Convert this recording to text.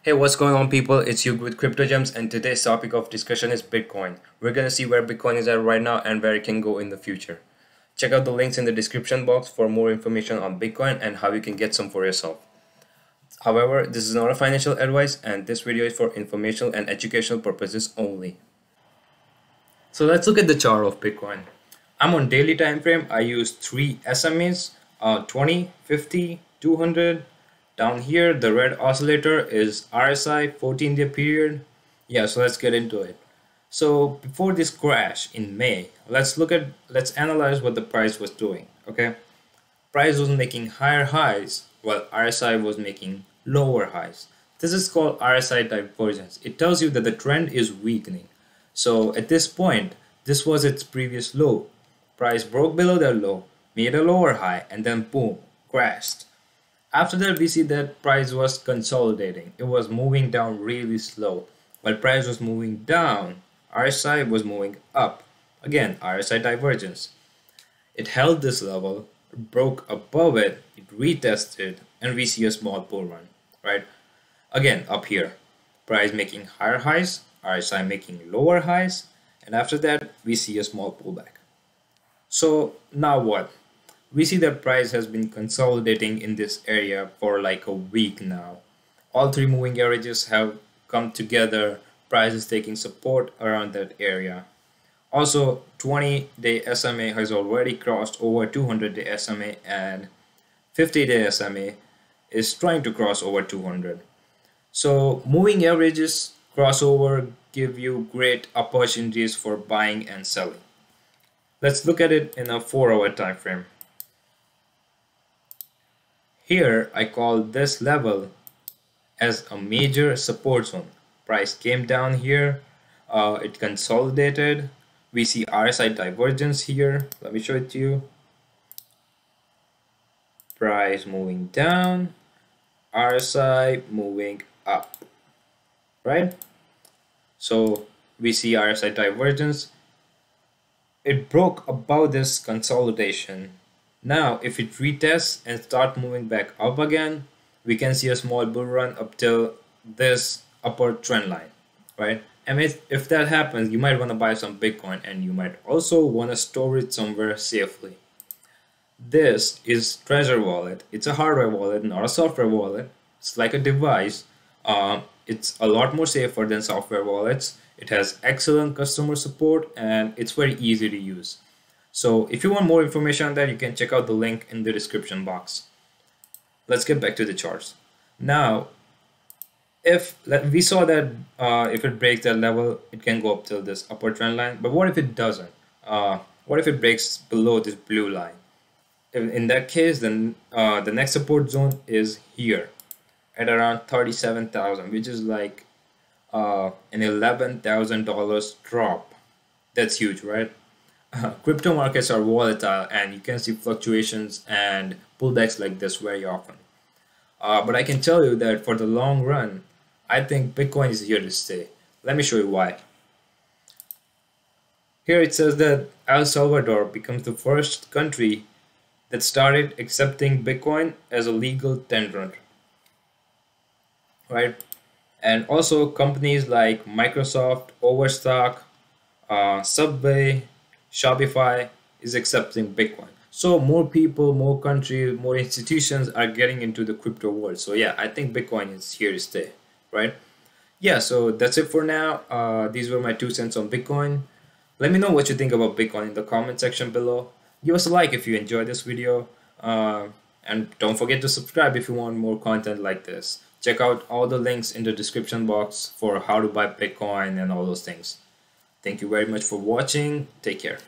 Hey, what's going on, people? It's you with Crypto Gems, and today's topic of discussion is Bitcoin. We're gonna see where Bitcoin is at right now and where it can go in the future. Check out the links in the description box for more information on Bitcoin and how you can get some for yourself. However, this is not a financial advice, and this video is for informational and educational purposes only. So let's look at the chart of Bitcoin. I'm on daily time frame. I use three SMAs, 20, 50, 200. Down here, the red oscillator is RSI 14-day period. Yeah, so let's get into it. So before this crash in May, let's analyze what the price was doing. Okay, price was making higher highs while RSI was making lower highs. This is called RSI divergence. It tells you that the trend is weakening. So at this point, this was its previous low. Price broke below that low, made a lower high, and then boom, crashed. After that, we see that price was consolidating. It was moving down really slow. While price was moving down, RSI was moving up. Again, RSI divergence. It held this level, broke above it, it retested, and we see a small bull run, right? Again, up here, price making higher highs, RSI making lower highs, and after that, we see a small pullback. So now what? We see that price has been consolidating in this area for like a week now. All three moving averages have come together. Price is taking support around that area. Also, 20-day SMA has already crossed over 200-day SMA, and 50-day SMA is trying to cross over 200. So moving averages crossover give you great opportunities for buying and selling. Let's look at it in a 4-hour time frame. Here, I call this level as a major support zone. Price came down here, it consolidated. We see RSI divergence here. Let me show it to you. Price moving down, RSI moving up, right? So we see RSI divergence. It broke above this consolidation. Now, if it retests and start moving back up again, we can see a small bull run up till this upper trend line, right? And if that happens, you might want to buy some Bitcoin, and you might also want to store it somewhere safely. This is Trezor Wallet. It's a hardware wallet, not a software wallet. It's like a device. It's a lot more safer than software wallets. It has excellent customer support, and it's very easy to use. So if you want more information on that, you can check out the link in the description box. Let's get back to the charts. Now, if we saw that if it breaks that level, it can go up till this upper trend line. But what if it doesn't? What if it breaks below this blue line? In that case, then the next support zone is here at around 37,000, which is like an $11,000 drop. That's huge, right? Crypto markets are volatile, and you can see fluctuations and pullbacks like this very often. But I can tell you that for the long run, I think Bitcoin is here to stay. Let me show you why. Here it says that El Salvador becomes the first country that started accepting Bitcoin as a legal tender, right? And also companies like Microsoft, Overstock, Subway, Shopify is accepting Bitcoin. So more people, more countries, more institutions are getting into the crypto world. So yeah, I think Bitcoin is here to stay, right? Yeah, so that's it for now. These were my 2 cents on Bitcoin. Let me know what you think about Bitcoin in the comment section below. Give us a like if you enjoyed this video. And don't forget to subscribe if you want more content like this. Check out all the links in the description box for how to buy Bitcoin and all those things. Thank you very much for watching. Take care.